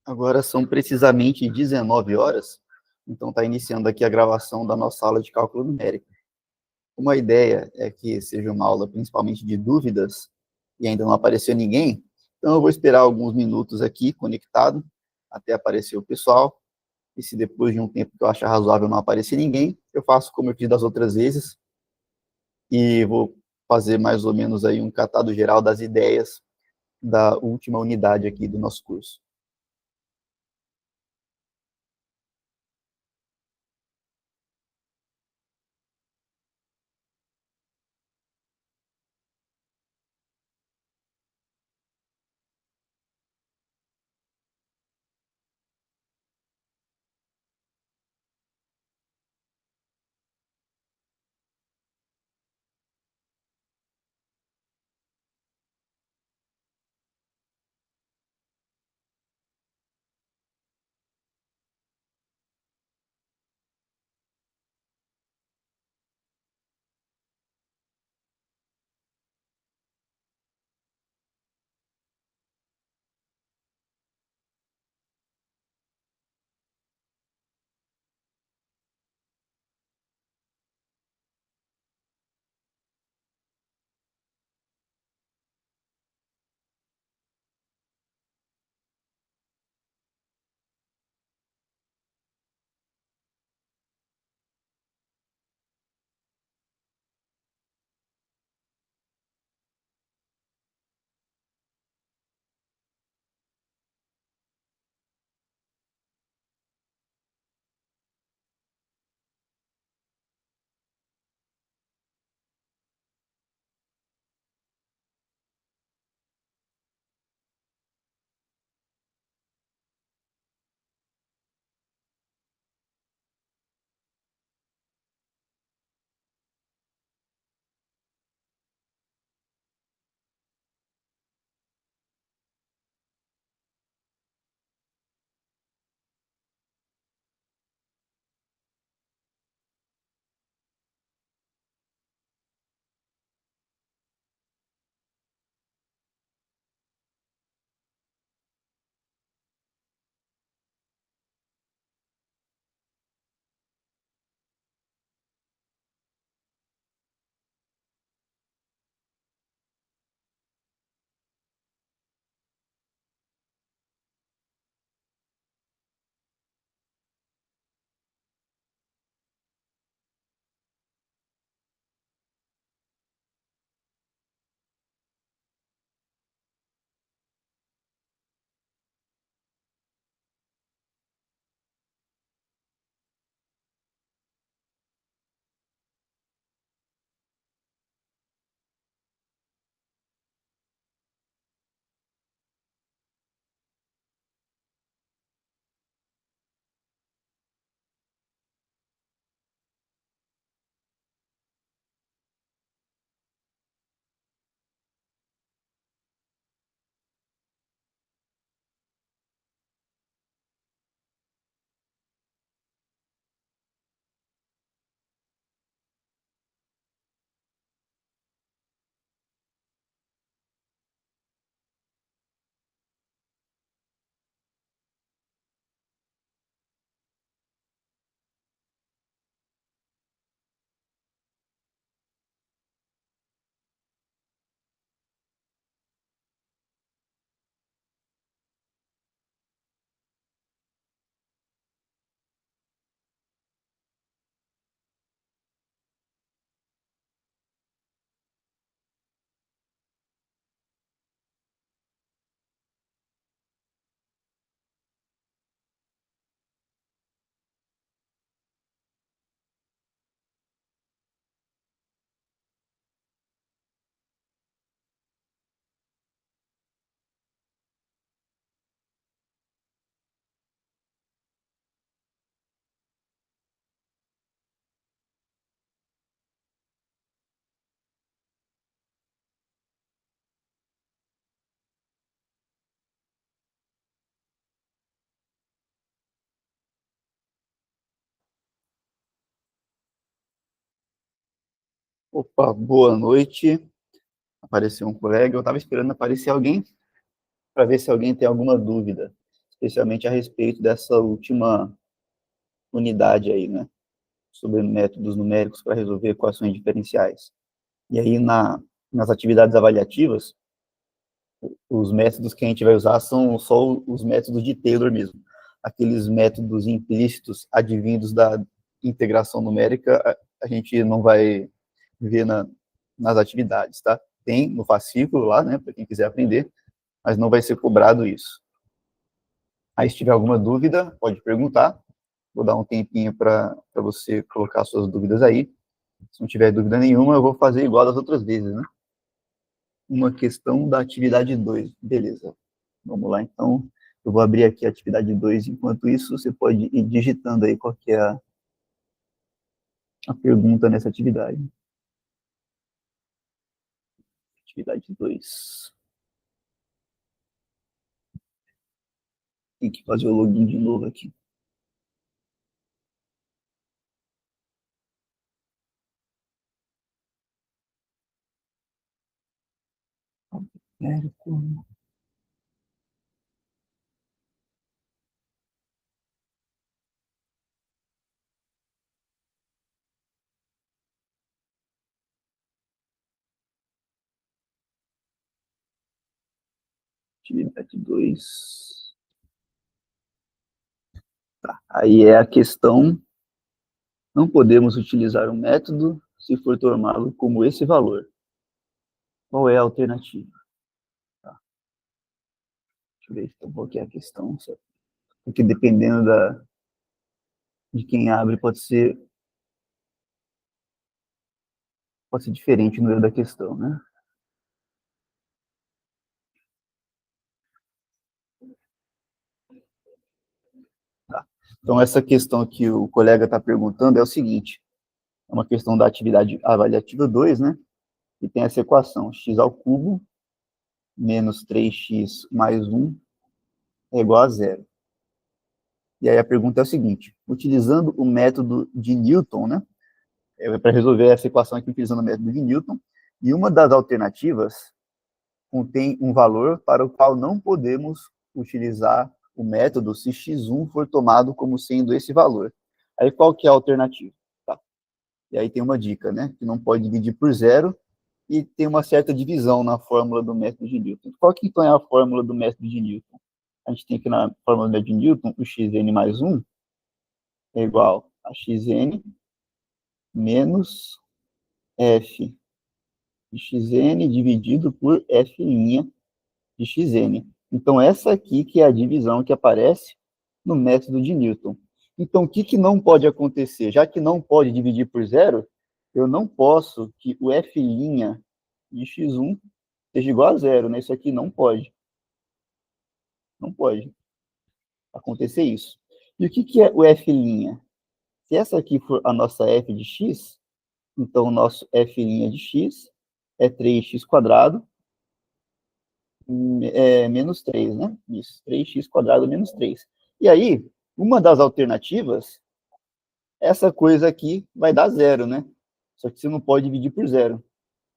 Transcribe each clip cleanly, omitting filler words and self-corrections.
Agora são precisamente 19 horas, então está iniciando aqui a gravação da nossa aula de cálculo numérico. Uma ideia é que seja uma aula principalmente de dúvidas e ainda não apareceu ninguém, então eu vou esperar alguns minutos aqui conectado até aparecer o pessoal. E se depois de um tempo que eu achar razoável não aparecer ninguém, eu faço como eu fiz das outras vezes e vou fazer mais ou menos aí um catado geral das ideias da última unidade aqui do nosso curso. Opa, boa noite. Apareceu um colega, eu estava esperando aparecer alguém para ver se alguém tem alguma dúvida. especialmente a respeito dessa última unidade aí, né? Sobre métodos numéricos para resolver equações diferenciais. E aí, nas atividades avaliativas, os métodos que a gente vai usar são só os métodos de Taylor mesmo. Aqueles métodos implícitos advindos da integração numérica, a gente não vai ver nas atividades, tá? Tem no fascículo lá, né, para quem quiser aprender, mas não vai ser cobrado isso. Aí, se tiver alguma dúvida, pode perguntar. Vou dar um tempinho para você colocar suas dúvidas aí. Se não tiver dúvida nenhuma, eu vou fazer igual das outras vezes, né? Uma questão da atividade 2. Beleza. Vamos lá, então. Eu vou abrir aqui a atividade 2. Enquanto isso, você pode ir digitando aí qual que é a pergunta nessa atividade. Atividade 2. Tem que fazer o login de novo aqui. Atividade 2. Tá. Aí é a questão: não podemos utilizar o método se for tomá-lo como esse valor. Qual é a alternativa? Tá. Deixa eu ver então, qual que é a questão. Porque dependendo de quem abre, pode ser diferente no meio da questão, né? Tá. Então, essa questão que o colega está perguntando é o seguinte: é uma questão da atividade avaliativa 2, né? E tem essa equação: x ao cubo menos 3x mais 1 é igual a zero. E aí a pergunta é o seguinte: utilizando o método de Newton, né? Para resolver essa equação aqui utilizando o método de Newton, e uma das alternativas contém um valor para o qual não podemos utilizar o método se x1 for tomado como sendo esse valor. Aí qual que é a alternativa? Tá. E aí tem uma dica, né? Que não pode dividir por zero e tem uma certa divisão na fórmula do método de Newton. Qual que então é a fórmula do método de Newton? A gente tem aqui na fórmula do método de Newton o xn mais 1 é igual a xn menos f de xn dividido por f' de xn. Então, essa aqui que é a divisão que aparece no método de Newton. Então, o que não pode acontecer? Já que não pode dividir por zero, eu não posso que o f' de x1 seja igual a zero, né? Isso aqui não pode. Não pode acontecer isso. E o que é o f'? Se essa aqui for a nossa f de x, então o nosso f' de x é 3x quadrado menos 3, né? Isso, 3x quadrado menos 3. E aí, uma das alternativas, essa coisa aqui vai dar zero, né? Só que você não pode dividir por zero.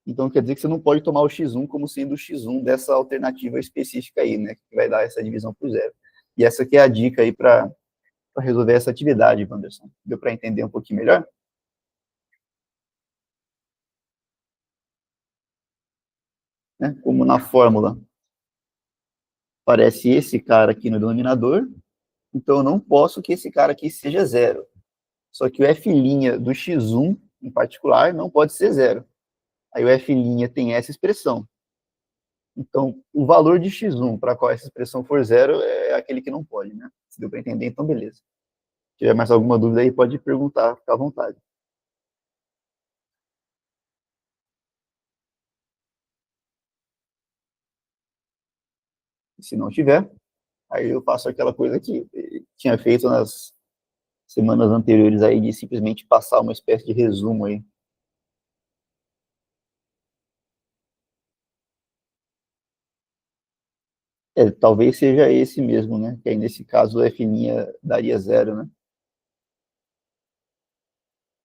Então, quer dizer que você não pode tomar o x1 como sendo o x1 dessa alternativa específica aí, né? Que vai dar essa divisão por zero. E essa aqui é a dica aí para resolver essa atividade, Wanderson. Deu para entender um pouquinho melhor? Né? Como na fórmula aparece esse cara aqui no denominador, então eu não posso que esse cara aqui seja zero. Só que o f' do x1, em particular, não pode ser zero. Aí o f' tem essa expressão. Então, o valor de x1 para qual essa expressão for zero é aquele que não pode, né? Se deu para entender, então beleza. Se tiver mais alguma dúvida aí, pode perguntar, fica à vontade. Se não tiver, aí eu faço aquela coisa que tinha feito nas semanas anteriores aí, de simplesmente passar uma espécie de resumo aí. Talvez seja esse mesmo, né? Que aí nesse caso o f' daria zero, né?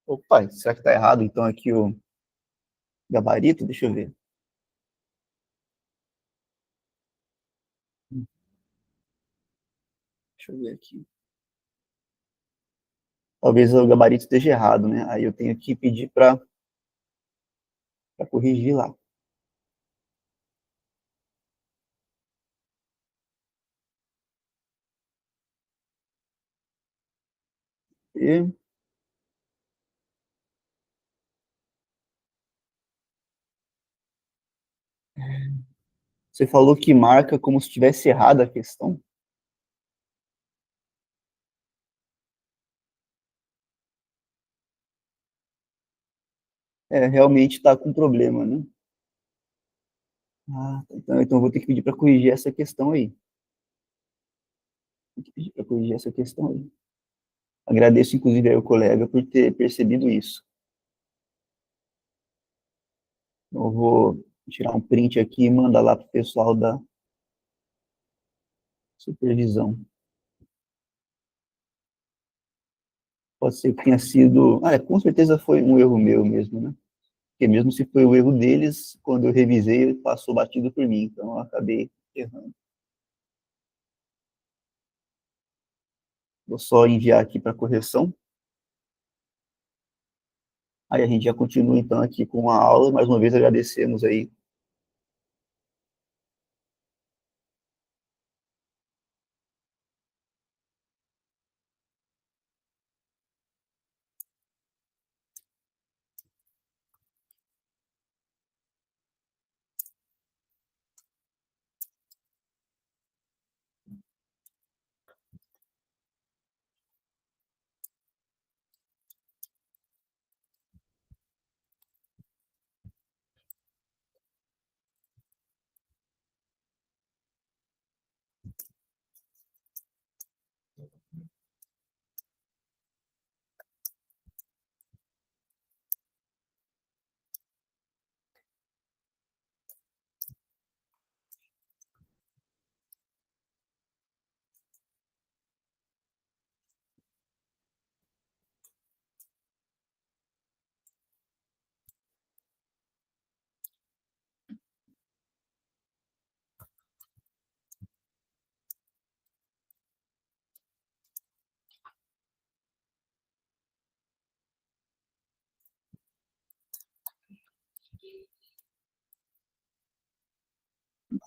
Opa, será que está errado então aqui o gabarito? Deixa eu ver. Deixa eu ver aqui. Talvez o gabarito esteja errado, né? Aí eu tenho que pedir para corrigir lá. E você falou que marca como se tivesse errado a questão. É, realmente está com problema, né? Ah, então eu vou ter que pedir para corrigir essa questão aí. Vou ter que pedir para corrigir essa questão aí. Agradeço, inclusive, ao colega por ter percebido isso. Eu vou tirar um print aqui e mandar lá para o pessoal da supervisão. Pode ser que tenha sido. Ah, com certeza foi um erro meu mesmo, né? Porque mesmo se foi o erro deles, quando eu revisei, passou batido por mim. Então eu acabei errando. Vou só enviar aqui para correção. Aí a gente já continua então aqui com a aula. Mais uma vez agradecemos aí.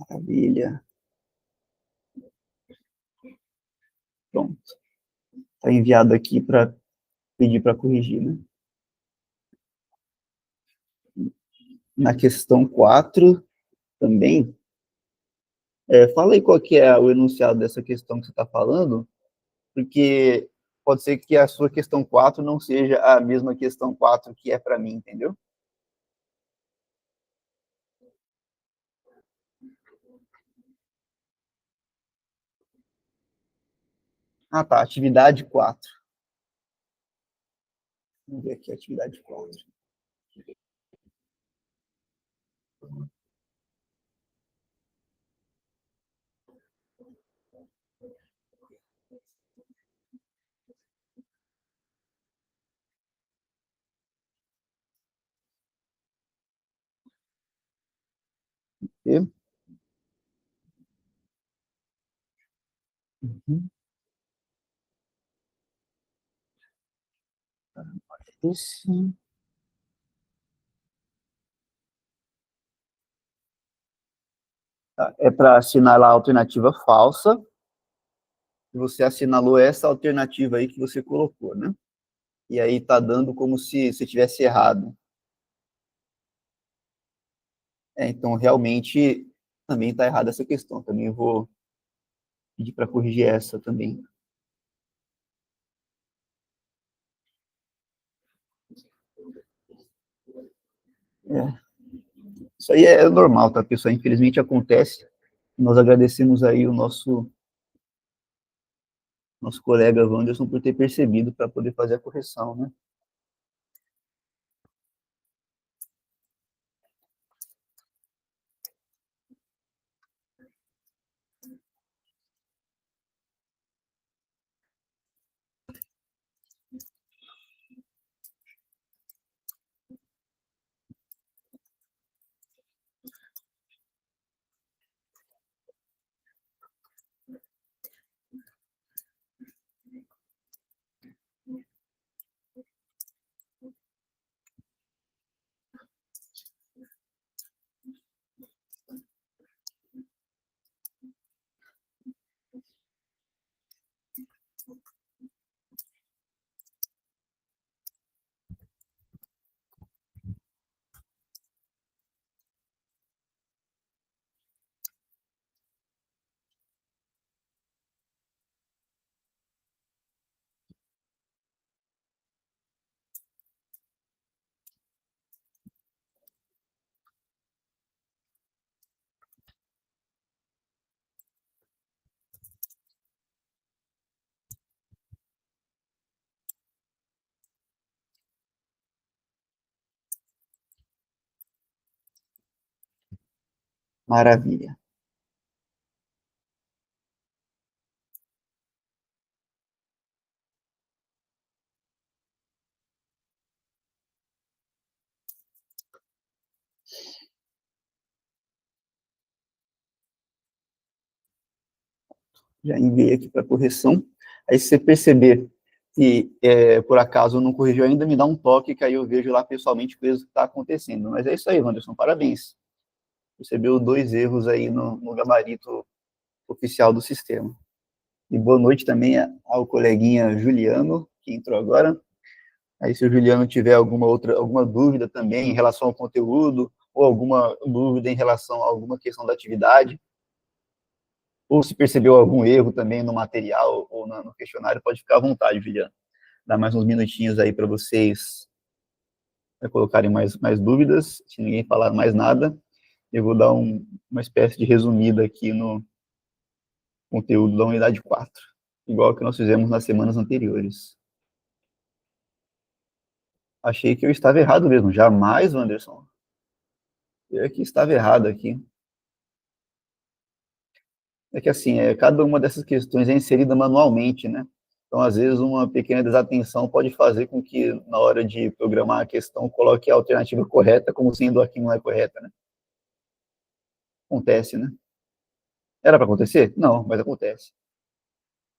Maravilha. Pronto. Está enviado aqui para pedir para corrigir, né? Na questão 4 também, fala aí qual que é o enunciado dessa questão que você está falando, porque pode ser que a sua questão 4 não seja a mesma questão 4 que é para mim, entendeu? Ah, tá, atividade 4. Vamos ver aqui, atividade 4. E, uhum, isso. Tá, é para assinalar a alternativa falsa, e você assinalou essa alternativa aí que você colocou, né? E aí está dando como se você tivesse errado. Então, realmente, também está errada essa questão. Também vou pedir para corrigir essa também. É, isso aí é normal, tá, pessoal? Infelizmente acontece. Nós agradecemos aí o nosso colega Wanderson por ter percebido para poder fazer a correção, né? Maravilha. Já enviei aqui para correção. Aí, se você perceber que, por acaso, não corrigiu ainda, me dá um toque, que aí eu vejo lá pessoalmente o que está acontecendo. Mas é isso aí, Wanderson, parabéns. Percebeu 2 erros aí no gabarito oficial do sistema. E boa noite também ao coleguinha Juliano, que entrou agora. Aí, se o Juliano tiver alguma dúvida também em relação ao conteúdo, ou alguma dúvida em relação a alguma questão da atividade, ou se percebeu algum erro também no material ou no questionário, pode ficar à vontade, Juliano. Dá mais uns minutinhos aí para vocês colocarem mais dúvidas. Se ninguém falar mais nada, eu vou dar uma espécie de resumida aqui no conteúdo da unidade 4, igual que nós fizemos nas semanas anteriores. Achei que eu estava errado mesmo. Jamais, Wanderson. Eu que estava errado aqui. É que assim, cada uma dessas questões é inserida manualmente, né? Então, às vezes, uma pequena desatenção pode fazer com que, na hora de programar a questão, coloque a alternativa correta como sendo a que não é correta, né? Acontece, né? Era para acontecer? Não, mas acontece.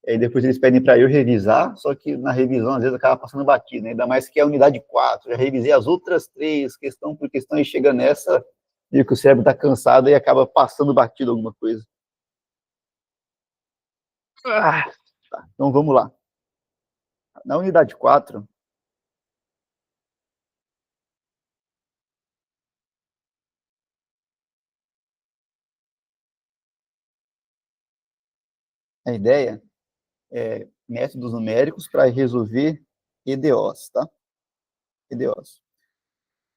Aí depois eles pedem para eu revisar, só que na revisão, às vezes, acaba passando batido, né? Ainda mais que é a unidade 4. Já revisei as outras 3, questão por questão, e chega nessa, e que o cérebro está cansado e acaba passando batido alguma coisa. Tá, então vamos lá. Na unidade 4, a ideia é métodos numéricos para resolver EDOs, tá? EDOs.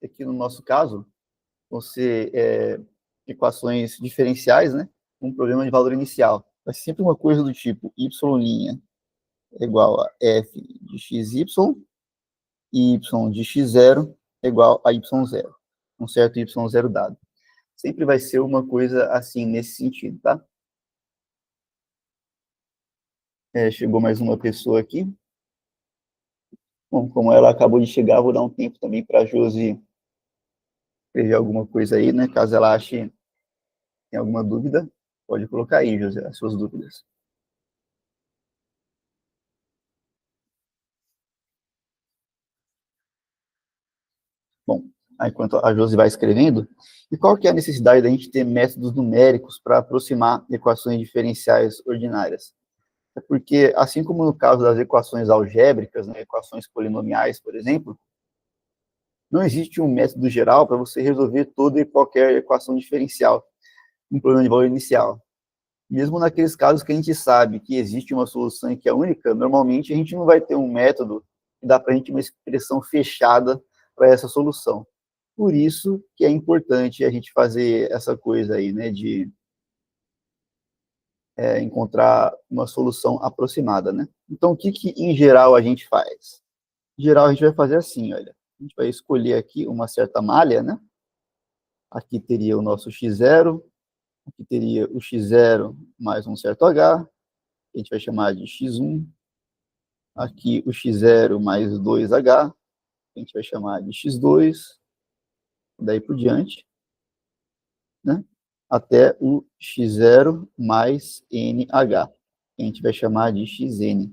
Aqui no nosso caso, você equações diferenciais, né? Um problema de valor inicial. Vai ser sempre uma coisa do tipo y' é igual a f de xy e y de x0 é igual a y0. Um certo y0 dado. Sempre vai ser uma coisa assim, nesse sentido, tá? Chegou mais uma pessoa aqui. Bom, como ela acabou de chegar, vou dar um tempo também para a Josi escrever alguma coisa aí, né? Caso ela ache tem alguma dúvida, pode colocar aí, José, as suas dúvidas. Bom, aí, enquanto a Josi vai escrevendo, e qual que é a necessidade da gente ter métodos numéricos para aproximar equações diferenciais ordinárias? É porque, assim como no caso das equações algébricas, né, equações polinomiais, por exemplo, não existe um método geral para você resolver toda e qualquer equação diferencial, um problema de valor inicial. Mesmo naqueles casos que a gente sabe que existe uma solução que é única, normalmente a gente não vai ter um método que dá para a gente uma expressão fechada para essa solução. Por isso que é importante a gente fazer essa coisa aí, né, de encontrar uma solução aproximada, né? Então, o que em geral a gente faz? Em geral, a gente vai fazer assim, olha, a gente vai escolher aqui uma certa malha, né? Aqui teria o nosso x0, aqui teria o x0 mais um certo h, que a gente vai chamar de x1, aqui o x0 mais 2h, que a gente vai chamar de x2, daí por diante, né? Até o x0 mais nh, que a gente vai chamar de xn.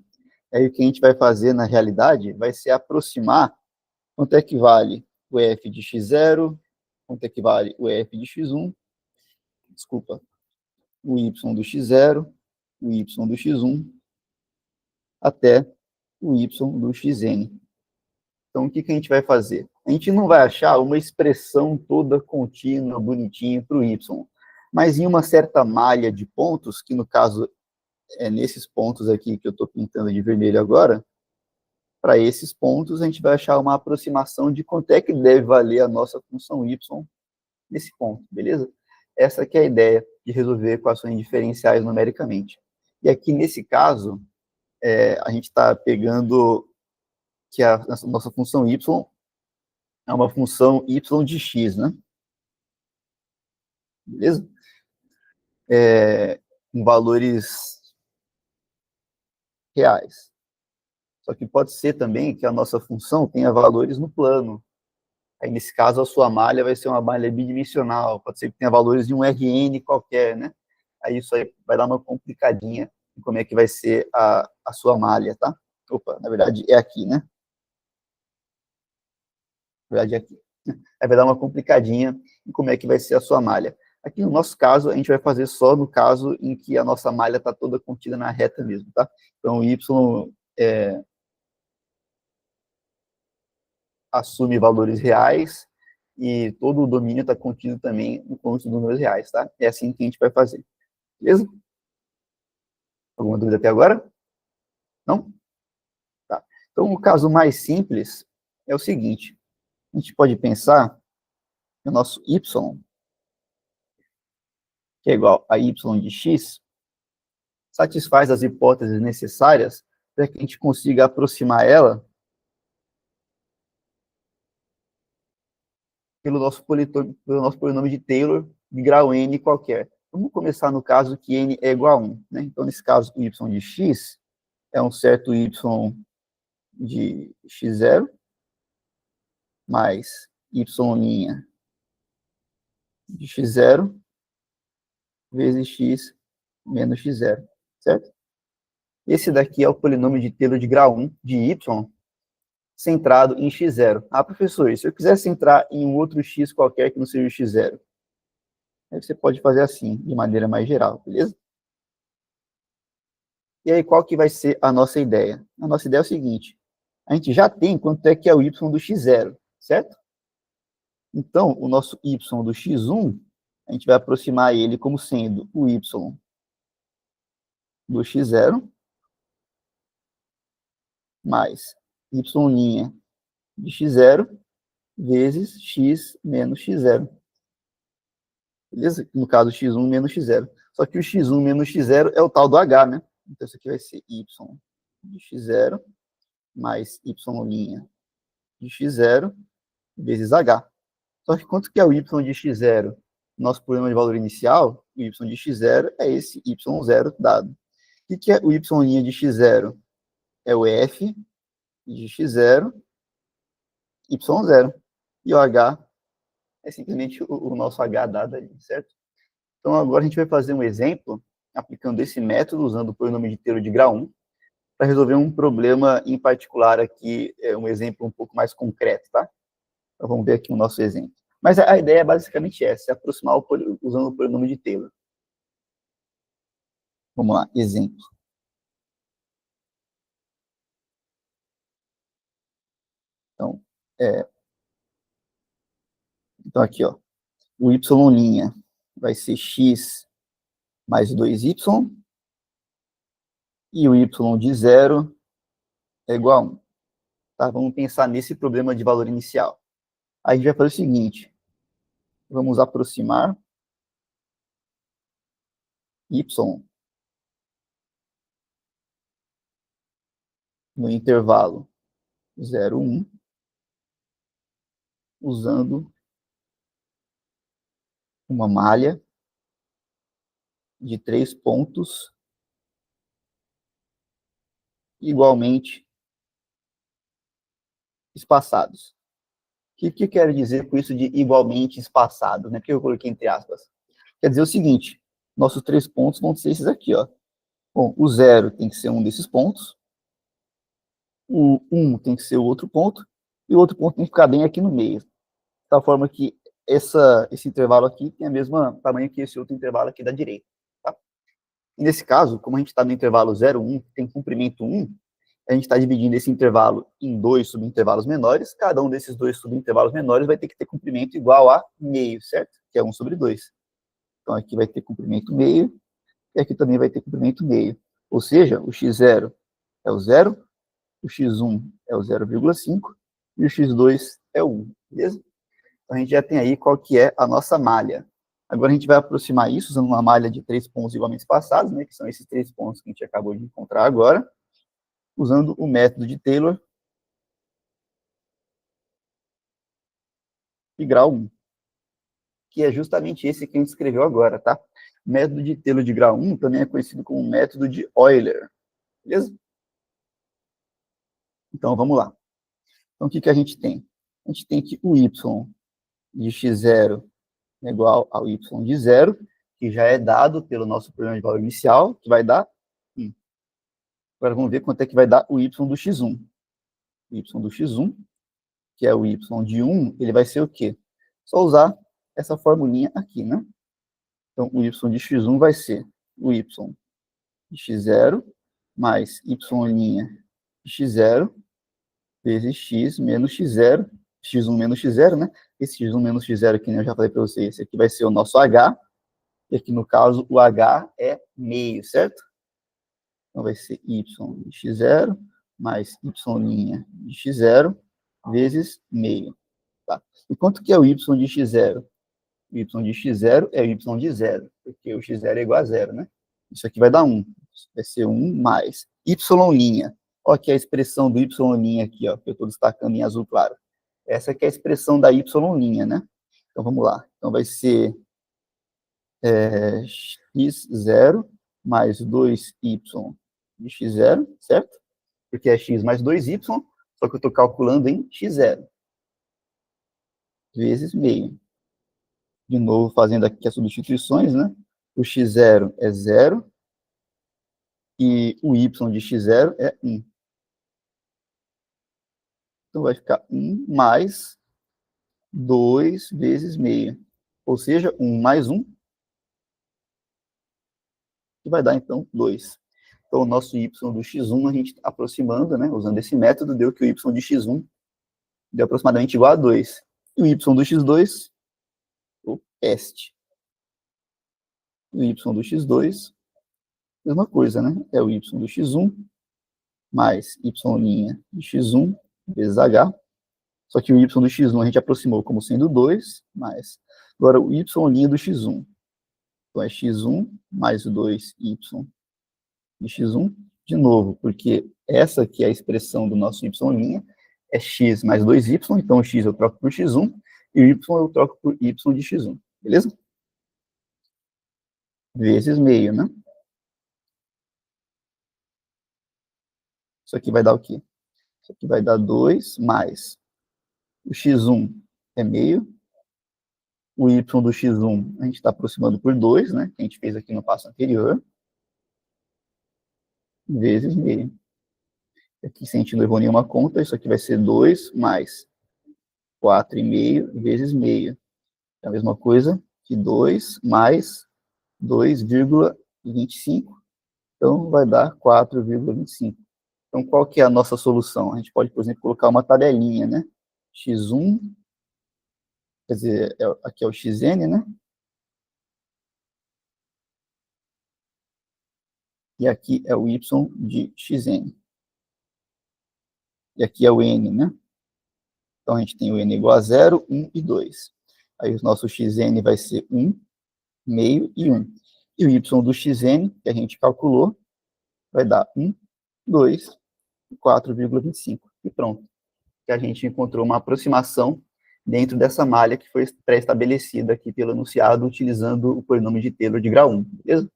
Aí o que a gente vai fazer na realidade vai ser aproximar quanto é que vale o f de x0, quanto é que vale o f de x1, desculpa, o y do x0, o y do x1, até o y do xn. Então, o que a gente vai fazer? A gente não vai achar uma expressão toda contínua, bonitinha para o y, mas em uma certa malha de pontos, que no caso é nesses pontos aqui que eu estou pintando de vermelho agora, para esses pontos a gente vai achar uma aproximação de quanto é que deve valer a nossa função y nesse ponto, beleza? Essa que é a ideia de resolver equações diferenciais numericamente. E aqui, nesse caso, a gente está pegando que a nossa função y é uma função y de x, né? Beleza? em valores reais. Só que pode ser também que a nossa função tenha valores no plano. Aí, nesse caso, a sua malha vai ser uma malha bidimensional, pode ser que tenha valores de um Rn qualquer, né? Aí isso aí vai dar uma complicadinha em como é que vai ser a sua malha, tá? Opa, na verdade é aqui, né? Na verdade é aqui. Aí vai dar uma complicadinha em como é que vai ser a sua malha. Aqui no nosso caso, a gente vai fazer só no caso em que a nossa malha está toda contida na reta mesmo, tá? Então, o y assume valores reais e todo o domínio está contido também no conjunto de números reais, tá? É assim que a gente vai fazer. Beleza? Alguma dúvida até agora? Não? Tá. Então, o caso mais simples é o seguinte. A gente pode pensar que o nosso y, que é igual a y de x, satisfaz as hipóteses necessárias para que a gente consiga aproximar ela pelo nosso polinômio de Taylor de grau n qualquer. Vamos começar no caso que n é igual a 1. Né? Então, nesse caso, o y de x é um certo y de x0 mais y' de x0 vezes x menos x0, certo? Esse daqui é o polinômio de Taylor de grau 1 de y centrado em x0. Ah, professor, e se eu quiser centrar em um outro x qualquer que não seja o x0? Aí você pode fazer assim, de maneira mais geral, beleza? E aí, qual que vai ser a nossa ideia? A nossa ideia é o seguinte, a gente já tem quanto é que é o y do x0, certo? Então, o nosso y do x1, a gente vai aproximar ele como sendo o y do x0 mais y' de x0 vezes x menos x0. Beleza? No caso, x1 menos x0. Só que o x1 menos x0 é o tal do h, né? Então, isso aqui vai ser y de x0 mais y' de x0 vezes h. Só que quanto que é o y de x0? Nosso problema de valor inicial, o y de x0 é esse y0 dado. O que é o y' de x0? É o f de x0, y0. E o h é simplesmente o nosso h dado ali, certo? Então, agora a gente vai fazer um exemplo, aplicando esse método, usando o polinômio de Taylor de grau 1, para resolver um problema em particular aqui, um exemplo um pouco mais concreto, tá? Então, vamos ver aqui o nosso exemplo. Mas a ideia é basicamente essa, é aproximar usando o polinômio de Taylor. Vamos lá, exemplo. Então, então aqui, ó, o y' vai ser x mais 2y, e o y de 0 é igual a 1. Tá? Vamos pensar nesse problema de valor inicial. Aí a gente vai fazer o seguinte, vamos aproximar y no intervalo 0, 1, usando uma malha de 3 pontos igualmente espaçados. O que quero dizer com isso de igualmente espaçados? Né? Por que eu coloquei entre aspas? Quer dizer o seguinte, nossos 3 pontos vão ser esses aqui, ó. Bom, o 0 tem que ser um desses pontos, o 1 tem que ser o outro ponto, e o outro ponto tem que ficar bem aqui no meio. De tal forma que esse intervalo aqui tem o mesmo tamanho que esse outro intervalo aqui da direita. Tá? E nesse caso, como a gente está no intervalo 0, 1, que tem comprimento 1, a gente está dividindo esse intervalo em 2 subintervalos menores, cada um desses 2 subintervalos menores vai ter que ter comprimento igual a meio, certo? Que é 1 sobre 2. Então, aqui vai ter comprimento meio, e aqui também vai ter comprimento meio. Ou seja, o x0 é o 0, o x1 é o 0,5 e o x2 é o 1, beleza? Então, a gente já tem aí qual que é a nossa malha. Agora, a gente vai aproximar isso usando uma malha de 3 pontos igualmente espaçados, né, que são esses 3 pontos que a gente acabou de encontrar agora, usando o método de Taylor de grau 1, que é justamente esse que a gente escreveu agora, tá? Método de Taylor de grau 1 também é conhecido como método de Euler, beleza? Então, vamos lá. Então, o que a gente tem? A gente tem que o y de x0 é igual ao y de 0, que já é dado pelo nosso problema de valor inicial, que vai dar 1. Agora, vamos ver quanto é que vai dar o y do x1. O y do x1, que é o y de 1, ele vai ser o quê? Só usar essa formulinha aqui, né? Então, o y de x1 vai ser o y de x0 mais y' de x0 vezes x menos x0, x1 menos x0, né? Esse x1 menos x0 aqui, né, eu já falei para vocês, esse aqui vai ser o nosso h, e aqui no caso o h é meio, certo? Então vai ser y de x0 mais y' de x0 vezes meio, tá? E quanto que é o y de x0? O y de x0 é o y de 0, porque o x0 é igual a 0, né? Isso aqui vai dar 1. Vai ser 1 mais y'. Olha aqui a expressão do y' aqui, ó, que eu estou destacando em azul claro. Essa aqui é a expressão da y', né? Então, vamos lá. Então, vai ser x0 mais 2y de x0, certo? Porque é x mais 2y, só que eu estou calculando em x0. Vezes meio. De novo, fazendo aqui as substituições, né? O x0 é 0 e o y de x0 é 1. Então, vai ficar 1 mais 2 vezes meio. Ou seja, 1 mais 1, que vai dar, então, 2. Então, o nosso y do x1, a gente aproximando, né? Usando esse método, deu que o y de x1 deu aproximadamente igual a 2. E o y do x2, o este. O y do x2, mesma coisa, né? É o y do x1 mais y' de x1 vezes h. Só que o y do x1 a gente aproximou como sendo 2, mais. Agora, o y' do x1. Então, é x1 mais 2y de x1, de novo, porque essa aqui é a expressão do nosso y' é x mais 2y, então o x eu troco por x1, e o y eu troco por y de x1, beleza? Vezes meio, né? Isso aqui vai dar o quê? Isso aqui vai dar 2 mais o x1 é meio, o y do x1 a gente está aproximando por 2, né? Que a gente fez aqui no passo anterior, vezes meio. Aqui, se a gente não levou nenhuma conta, isso aqui vai ser 2 mais 4,5 vezes meio. É a mesma coisa que 2 mais 2,25. Então, vai dar 4,25. Então, qual que é a nossa solução? A gente pode, por exemplo, colocar uma tabelinha, né? x1, quer dizer, aqui é o xn, né? E aqui é o y de xn. E aqui é o n, né? Então, a gente tem o n igual a 0, 1 e 2. Aí, o nosso xn vai ser 1, meio e 1. E o y do xn, que a gente calculou, vai dar 1, 2 e 4,25. E pronto. Que a gente encontrou uma aproximação dentro dessa malha que foi pré-estabelecida aqui pelo enunciado, utilizando o polinômio de Taylor de grau 1, beleza?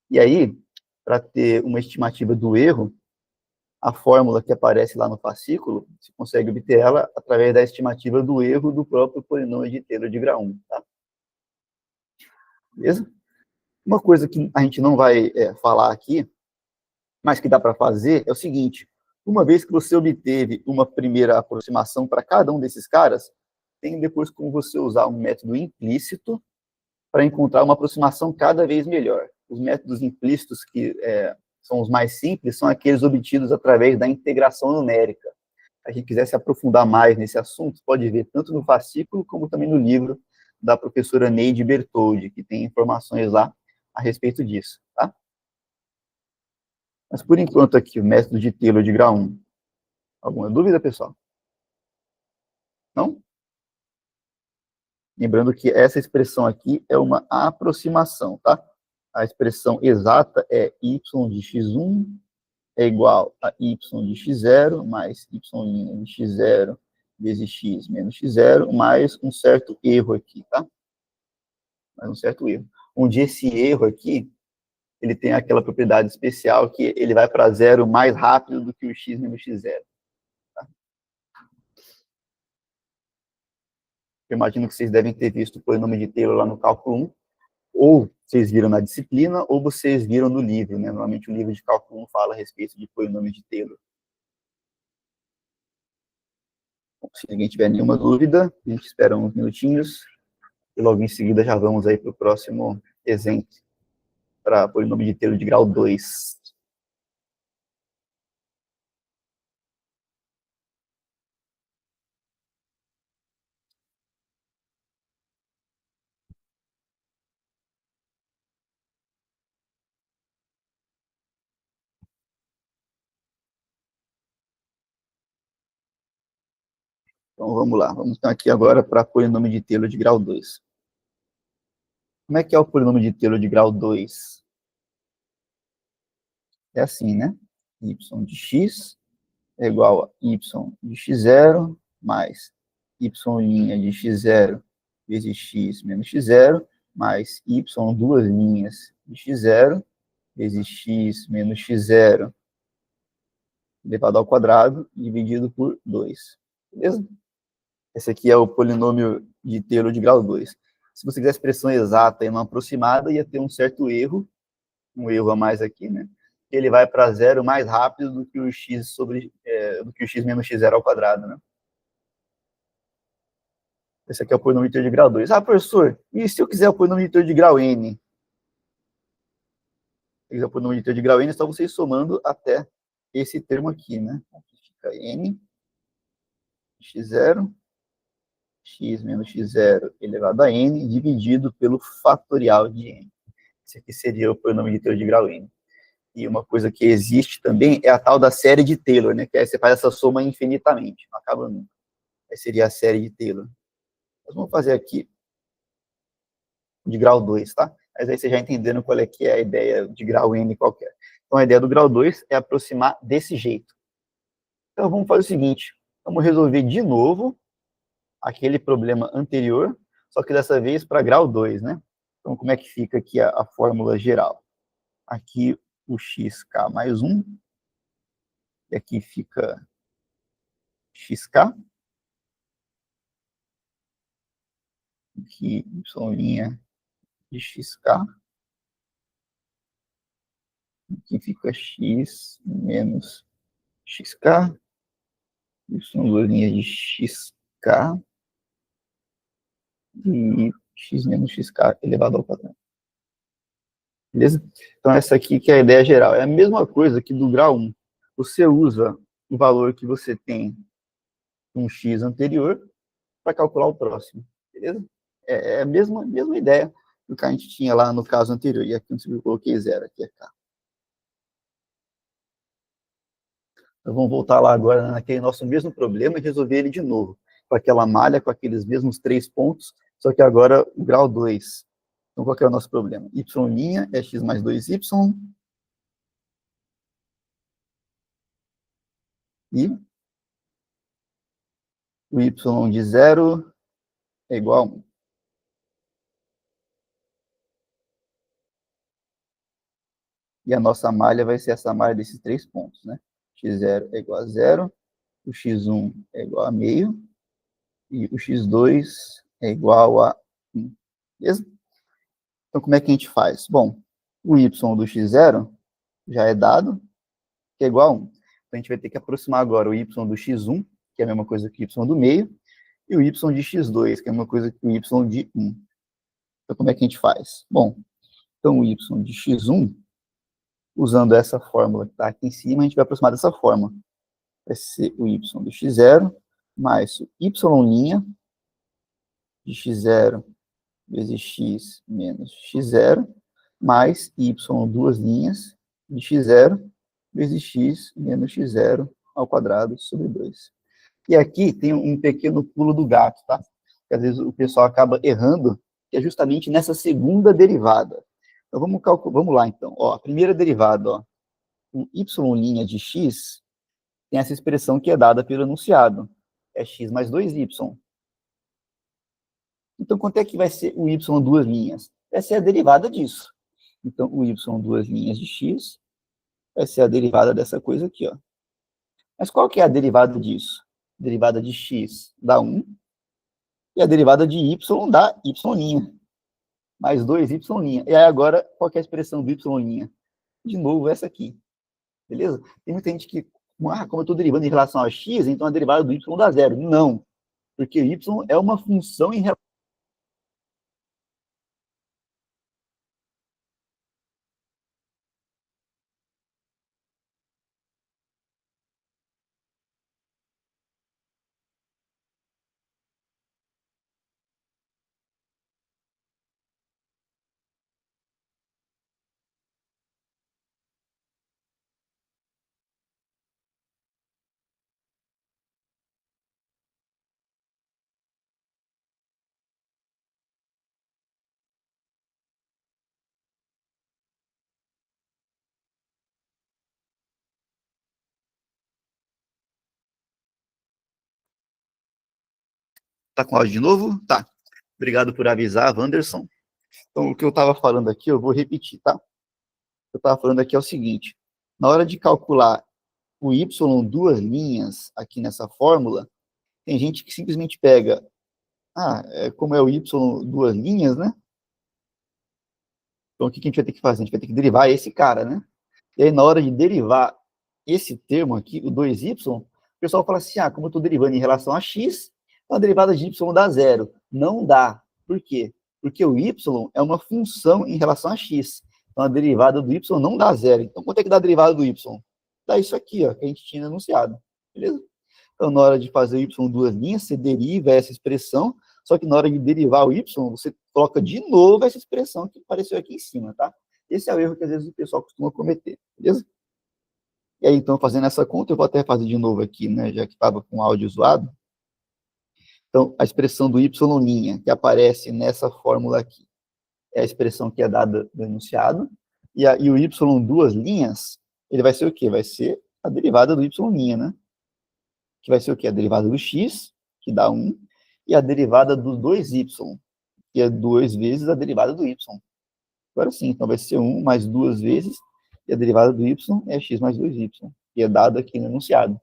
E aí, para ter uma estimativa do erro, a fórmula que aparece lá no fascículo, você consegue obter ela através da estimativa do erro do próprio polinômio de Taylor de grau 1, tá? Beleza? Uma coisa que a gente não vai falar aqui, mas que dá para fazer, é o seguinte: uma vez que você obteve uma primeira aproximação para cada um desses caras, tem depois como você usar um método implícito para encontrar uma aproximação cada vez melhor. Os métodos implícitos, que são os mais simples, são aqueles obtidos através da integração numérica. Se a gente quiser se aprofundar mais nesse assunto, pode ver tanto no fascículo como também no livro da professora Neide Bertoldi, que tem informações lá a respeito disso, tá? Mas, por enquanto, aqui, o método de Taylor de grau 1. Alguma dúvida, pessoal? Não? Lembrando que essa expressão aqui é uma aproximação, tá? A expressão exata é y de x1 é igual a y de x0 mais y de x0 vezes x menos x0, mais um certo erro aqui, tá? Mais um certo erro. onde esse erro aqui, ele tem aquela propriedade especial que ele vai para zero mais rápido do que o x menos x0. Tá? Eu imagino que vocês devem ter visto o polinômio de Taylor lá no cálculo 1, ou vocês viram na disciplina, ou vocês viram no livro, né? Normalmente o livro de cálculo 1 fala a respeito de polinômio de Taylor. Bom, se ninguém tiver nenhuma dúvida, a gente espera uns minutinhos, e logo em seguida já vamos aí para o próximo exemplo, para polinômio de Taylor de grau 2. Então vamos lá, vamos então aqui agora para polinômio de Taylor de grau 2. Como é que é o polinômio de Taylor de grau 2? É assim, né? Y de x é igual a y de x0 mais y' de x0 vezes x menos x0 mais y duas linhas de x0 vezes x menos x0 elevado ao quadrado dividido por 2. Beleza? Esse aqui é o polinômio de Taylor de grau 2. Se você quiser a expressão exata e não aproximada, ia ter um certo erro, um erro a mais aqui, né? Ele vai para zero mais rápido do que o x do que o x menos x0 ao quadrado, né? Esse aqui é o polinômio de Taylor de grau 2. Ah, professor, e se eu quiser o polinômio de Taylor de grau n? Se eu quiser o polinômio de Taylor de grau n, é só vocês somando até esse termo aqui, né? Aqui fica n, x0, x menos x0 elevado a n, dividido pelo fatorial de n. Esse aqui seria o polinômio de Taylor de grau n. E uma coisa que existe também é a tal da série de Taylor, né? Que aí você faz essa soma infinitamente, não acaba nunca. Aí seria a série de Taylor. Nós vamos fazer aqui de grau 2, tá? Mas aí vocês já entenderam qual é que é a ideia de grau n qualquer. Então a ideia do grau 2 é aproximar desse jeito. Então vamos fazer o seguinte, vamos resolver de novo aquele problema anterior, só que dessa vez para grau 2, né? Então como é que fica aqui a fórmula geral? Aqui o xk mais 1, e aqui fica xk, aqui y' de xk, aqui fica x menos xk, são duas linhas de xk, e x menos xk elevado ao quadrado. Beleza? Então essa aqui que é a ideia geral. É a mesma coisa que do grau 1. Você usa o valor que você tem um x anterior para calcular o próximo. Beleza? É a mesma ideia do que a gente tinha lá no caso anterior. E aqui eu coloquei zero, aqui é k. Então, vamos voltar lá agora naquele nosso mesmo problema e resolver ele de novo. Com aquela malha, com aqueles mesmos 3 pontos, só que agora o grau 2. Então, qual que é o nosso problema? Y' é x mais 2y, e o y de 0 é igual a 1. E a nossa malha vai ser essa malha desses 3 pontos, né? x0 é igual a 0, o x1 é igual a meio, e o x2 é igual a 1. Beleza? Então, como é que a gente faz? Bom, o y do x0 já é dado, que é igual a 1. Então, a gente vai ter que aproximar agora o y do x1, que é a mesma coisa que o y do meio, e o y de x2, que é a mesma coisa que o y de 1. Então, como é que a gente faz? Bom, então o y de x1, usando essa fórmula que está aqui em cima, a gente vai aproximar dessa forma. Vai ser o y do x0 mais o y' de x0 vezes x menos x0 mais y duas linhas de x0 vezes x menos x0 ao quadrado sobre 2. E aqui tem um pequeno pulo do gato, tá? Que às vezes o pessoal acaba errando, que é justamente nessa segunda derivada. Então vamos lá então. Ó, a primeira derivada, ó, o y' de x tem essa expressão que é dada pelo enunciado. É x mais 2y. Então, quanto é que vai ser o y duas linhas? essa é a derivada disso. Então, o y duas linhas de x vai ser a derivada dessa coisa aqui, ó. Mas qual que é a derivada disso? A derivada de x dá 1, e a derivada de y dá y', mais 2y'. E aí agora, qual que é a expressão do y'? De novo, essa aqui, beleza? Tem muita gente que, como eu estou derivando em relação a x, então a derivada do y dá zero. Não, porque y é uma função em relação. Tá com áudio de novo? Tá. Obrigado por avisar, Wanderson. Então, o que eu estava falando aqui, eu vou repetir, tá? O que eu estava falando aqui é o seguinte: na hora de calcular o y duas aqui nessa fórmula, tem gente que simplesmente pega, como é o y duas linhas, né? Então, o que a gente vai ter que fazer? A gente vai ter que derivar esse cara, né? E aí, na hora de derivar esse termo aqui, o 2y, o pessoal fala assim, como eu estou derivando em relação a x, a derivada de y dá zero. Não dá. Por quê? Porque o y é uma função em relação a x. Então, a derivada do y não dá zero. Então, quanto é que dá a derivada do y? Dá isso aqui, ó, que a gente tinha anunciado. Beleza? Então, na hora de fazer o y duas linhas, você deriva essa expressão, só que na hora de derivar o y, você coloca de novo essa expressão que apareceu aqui em cima, tá? Esse é o erro que às vezes o pessoal costuma cometer, beleza? E aí, então, fazendo essa conta, eu vou até fazer de novo aqui, né, já que estava com o áudio zoado. Então, a expressão do y', que aparece nessa fórmula aqui, é a expressão que é dada no enunciado, e o y duas linhas, ele vai ser o quê? Vai ser a derivada do y', né? Que vai ser o quê? A derivada do x, que dá 1, e a derivada do 2y, que é 2 vezes a derivada do y. Agora sim, então vai ser 1 mais 2 vezes, e a derivada do y é x mais 2y, que é dado aqui no enunciado.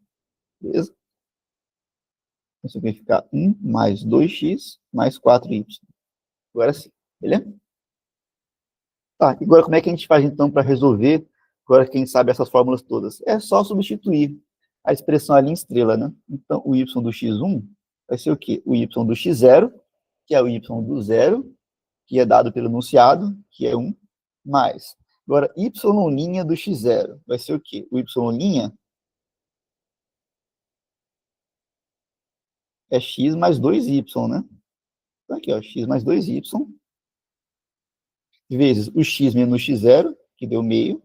Beleza? Então, isso vai ficar 1 mais 2x mais 4y. Agora sim, beleza? Tá, agora como é que a gente faz então para resolver, agora quem sabe essas fórmulas todas? É só substituir a expressão ali em estrela, né? Então, o y do x1 vai ser o quê? O y do x0, que é o y do zero, que é dado pelo enunciado, que é 1, mais. Agora, y' do x0 vai ser o quê? O y' é x mais 2y, né? Então, aqui, ó, x mais 2y, vezes o x menos o x0, que deu meio,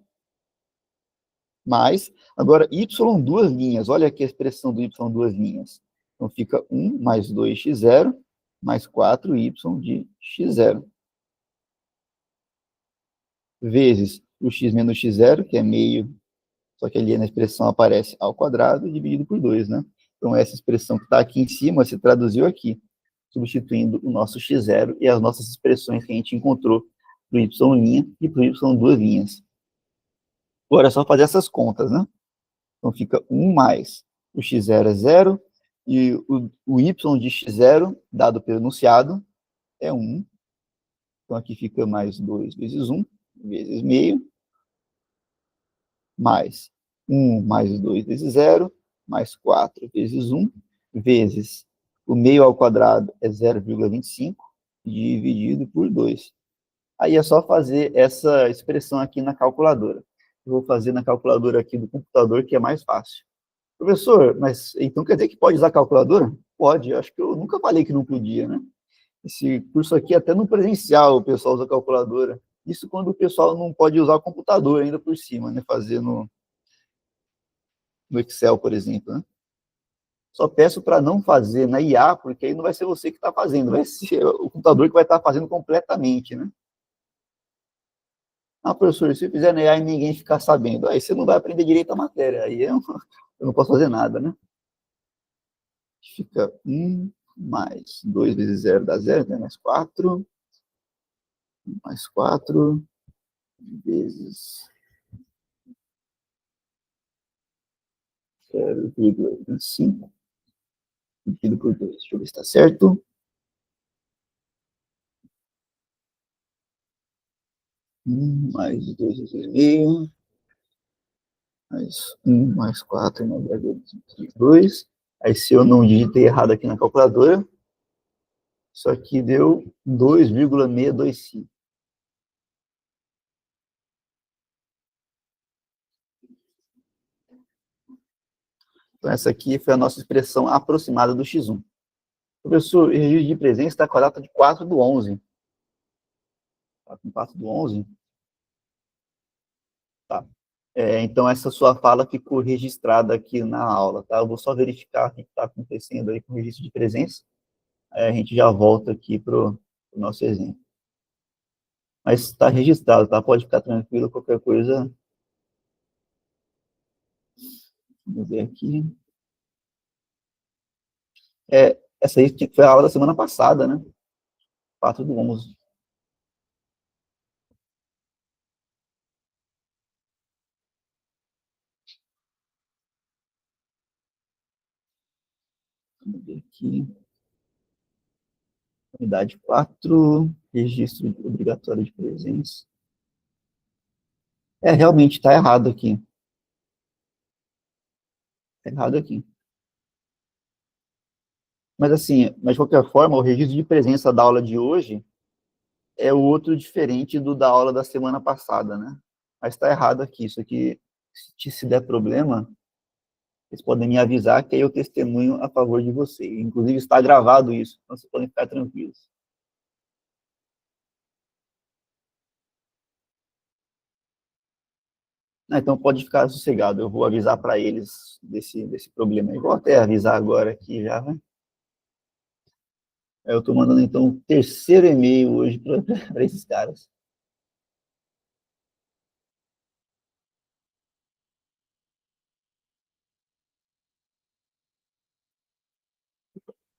mais, agora, y duas linhas, olha aqui a expressão do y duas linhas. Então, fica 1 mais 2x0, mais 4y de x0. Vezes o x menos x0, que é meio, só que ali na expressão aparece ao quadrado, dividido por 2, né? Então, essa expressão que está aqui em cima se traduziu aqui, substituindo o nosso x0 e as nossas expressões que a gente encontrou para o y' e para o y duas linhas. Agora é só fazer essas contas, né? Então, fica 1 mais o x0 é 0, e o y de x0, dado pelo enunciado, é 1. Então, aqui fica mais 2 vezes 1, vezes meio, mais 1 mais 2 vezes 0, mais 4 vezes 1, vezes o meio ao quadrado é 0,25, dividido por 2. Aí é só fazer essa expressão aqui na calculadora. Eu vou fazer na calculadora aqui do computador, que é mais fácil. Professor, mas então quer dizer que pode usar calculadora? Pode, eu acho que eu nunca falei que não podia, né? Esse curso aqui, até no presencial, o pessoal usa calculadora. Isso quando o pessoal não pode usar o computador ainda por cima, né? Fazer no Excel, por exemplo, né? Só peço para não fazer na IA, porque aí não vai ser você que está fazendo, vai ser o computador que vai estar fazendo completamente, né? Professor, se eu fizer na IA e ninguém ficar sabendo, aí você não vai aprender direito a matéria, aí eu não posso fazer nada, né? Fica 1 mais 2 vezes 0 dá 0, né? Mais 4, mais 4 vezes 0,25 dividido por 2. Deixa eu ver se está certo. 1 mais 2,5 mais 1 mais 4 mais 2. Aí, se eu não digitei errado aqui na calculadora, isso aqui deu 2,625. Então, essa aqui foi a nossa expressão aproximada do x1. Professor, o registro de presença está com a data de 4/11. Está com 4/11? Tá. Então, essa sua fala ficou registrada aqui na aula, tá? Eu vou só verificar o que está acontecendo aí com o registro de presença. Aí a gente já volta aqui para o nosso exemplo. Mas está registrado, tá? Pode ficar tranquilo, qualquer coisa. Vamos ver aqui. Essa aí foi a aula da semana passada, né? 4/11. Vamos ver aqui. Unidade 4, registro obrigatório de presença. Realmente está errado aqui. Está errado aqui. Mas assim, mas de qualquer forma, o registro de presença da aula de hoje é outro diferente do da aula da semana passada, né? Mas está errado aqui. Isso aqui, se der problema, vocês podem me avisar que aí eu testemunho a favor de vocês. Inclusive está gravado isso, então vocês podem ficar tranquilos. Então pode ficar sossegado, eu vou avisar para eles desse problema. Eu vou até avisar agora aqui já, né? Eu estou mandando então o terceiro e-mail hoje para esses caras.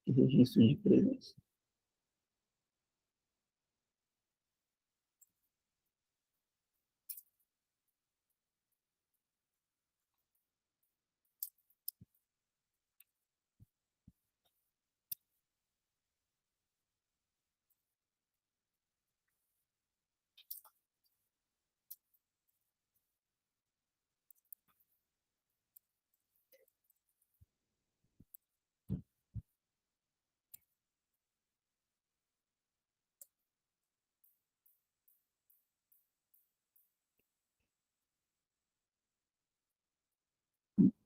Registro de presença.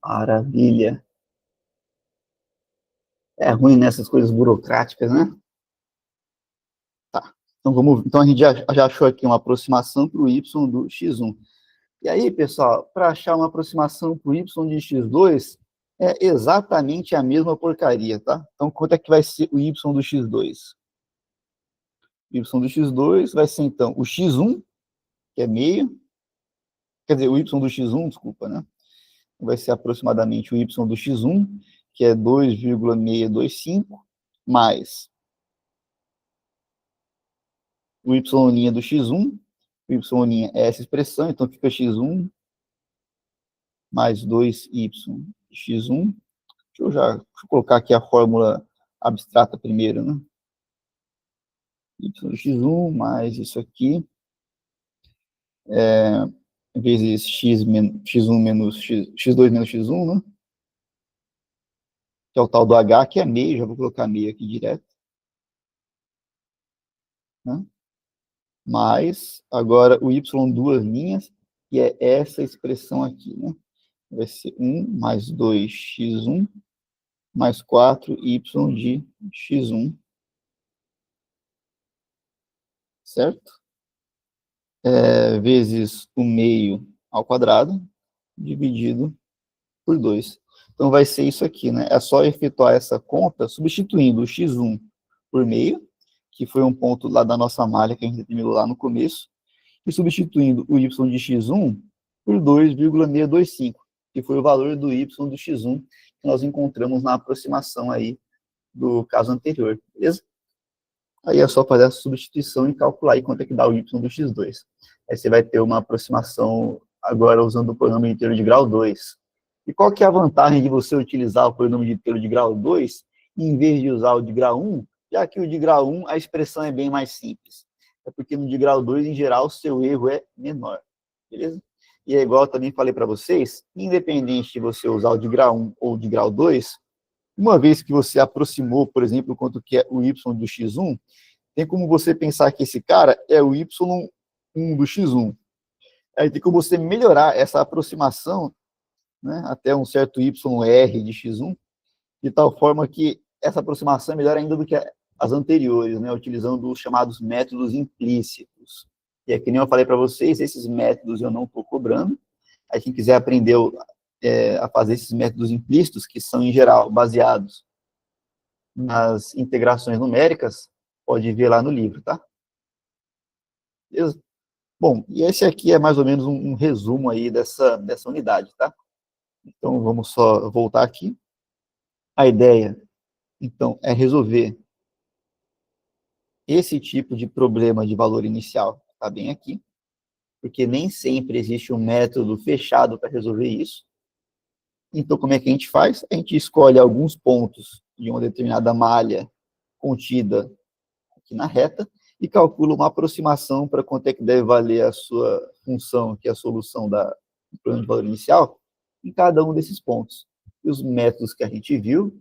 Maravilha. É ruim nessas coisas burocráticas, né? Tá. Então a gente já achou aqui uma aproximação para o y do x1. E aí, pessoal, para achar uma aproximação para o y de x2, é exatamente a mesma porcaria, tá? Então, quanto é que vai ser o y do x2? O y do x2 vai ser, então, o x1, que é meio, quer dizer, o y do x1, desculpa, né? Vai ser aproximadamente o y do x1, que é 2,625, mais o y' do x1, o y' é essa expressão, então fica x1 mais 2y x1. Deixa eu colocar aqui a fórmula abstrata primeiro, né? Y do x1 mais isso aqui, vezes x1 menos x2 menos x1, né? Que é o tal do h, que é meio, já vou colocar meio aqui direto. Né? Mais, agora o y duas linhas, que é essa expressão aqui, né? Vai ser 1 mais 2x1 mais 4y de x1, certo? Vezes o meio ao quadrado, dividido por 2. Então, vai ser isso aqui, né? É só efetuar essa conta, substituindo o x1 por meio, que foi um ponto lá da nossa malha que a gente determinou lá no começo, e substituindo o y de x1 por 2,625, que foi o valor do y do x1 que nós encontramos na aproximação aí do caso anterior, beleza? Aí é só fazer a substituição e calcular aí quanto é que dá o y do x2. Aí você vai ter uma aproximação agora usando o polinômio inteiro de grau 2. E qual que é a vantagem de você utilizar o polinômio inteiro de grau 2 em vez de usar o de grau 1, já que o de grau 1 a expressão é bem mais simples. É porque no de grau 2, em geral, o seu erro é menor. Beleza? E é igual eu também falei para vocês, independente de você usar o de grau 1 ou de grau 2, uma vez que você aproximou, por exemplo, quanto que é o y do x1, tem como você pensar que esse cara é o y1 do x1. Aí tem como você melhorar essa aproximação, né, até um certo yr de x1, de tal forma que essa aproximação é melhor ainda do que as anteriores, né, utilizando os chamados métodos implícitos. E é que nem eu falei para vocês, esses métodos eu não estou cobrando. Aí quem quiser aprender a fazer esses métodos implícitos, que são, em geral, baseados nas integrações numéricas, pode ver lá no livro, tá? Beleza? Bom, e esse aqui é mais ou menos um resumo aí dessa unidade, tá? Então, vamos só voltar aqui. A ideia, então, é resolver esse tipo de problema de valor inicial, tá bem aqui, porque nem sempre existe um método fechado para resolver isso. Então, como é que a gente faz? A gente escolhe alguns pontos de uma determinada malha contida aqui na reta e calcula uma aproximação para quanto é que deve valer a sua função, que é a solução do problema de valor inicial, em cada um desses pontos. E os métodos que a gente viu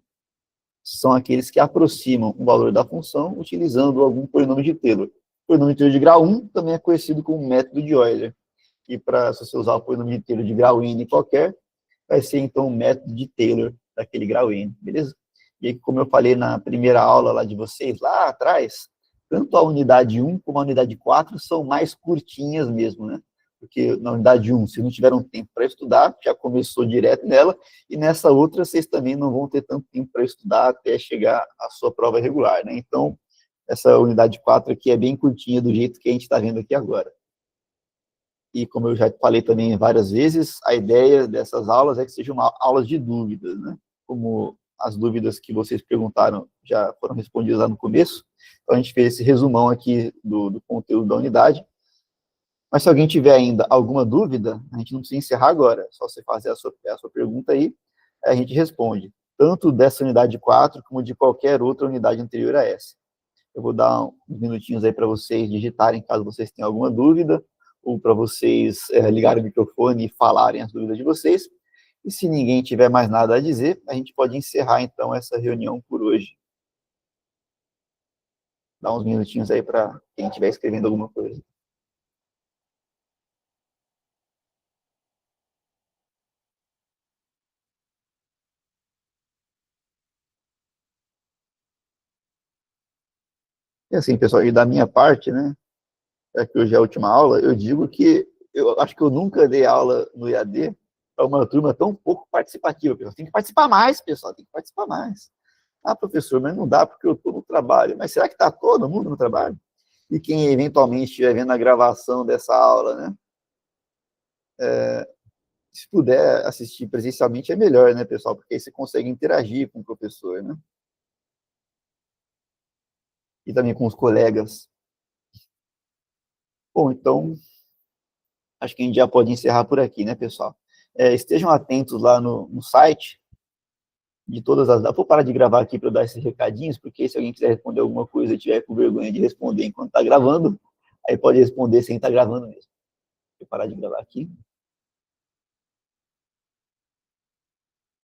são aqueles que aproximam o valor da função utilizando algum polinômio de Taylor. O polinômio de Taylor de grau 1 também é conhecido como método de Euler. E para se você usar o polinômio de Taylor de grau n qualquer, vai ser então o método de Taylor daquele grau n, beleza? E aí, como eu falei na primeira aula lá de vocês, lá atrás, tanto a unidade 1 como a unidade 4 são mais curtinhas mesmo, né? Porque na unidade 1, se não tiveram tempo para estudar, já começou direto nela, e nessa outra vocês também não vão ter tanto tempo para estudar até chegar à sua prova regular, né? Então, essa unidade 4 aqui é bem curtinha do jeito que a gente está vendo aqui agora. E como eu já falei também várias vezes, a ideia dessas aulas é que sejam aulas de dúvidas, né? Como as dúvidas que vocês perguntaram já foram respondidas lá no começo, então a gente fez esse resumão aqui do conteúdo da unidade. Mas se alguém tiver ainda alguma dúvida, a gente não precisa encerrar agora, é só você fazer a sua pergunta aí, a gente responde, tanto dessa unidade 4, como de qualquer outra unidade anterior a essa. Eu vou dar uns minutinhos aí para vocês digitarem, caso vocês tenham alguma dúvida, ou para vocês ligarem o microfone e falarem as dúvidas de vocês. E se ninguém tiver mais nada a dizer, a gente pode encerrar, então, essa reunião por hoje. Dá uns minutinhos aí para quem estiver escrevendo alguma coisa. E assim, pessoal, e da minha parte, né, é que hoje é a última aula, eu digo que eu acho que eu nunca dei aula no IAD para uma turma tão pouco participativa. Pessoal. Tem que participar mais, pessoal, tem que participar mais. Ah, professor, mas não dá porque eu estou no trabalho. Mas será que está todo mundo no trabalho? E quem eventualmente estiver vendo a gravação dessa aula, né? Se puder assistir presencialmente é melhor, né, pessoal? Porque aí você consegue interagir com o professor, né? E também com os colegas. Bom, então, acho que a gente já pode encerrar por aqui, né, pessoal? Estejam atentos lá no site de todas as... Vou parar de gravar aqui para eu dar esses recadinhos, porque se alguém quiser responder alguma coisa e tiver com vergonha de responder enquanto está gravando, aí pode responder sem estar gravando mesmo. Vou parar de gravar aqui.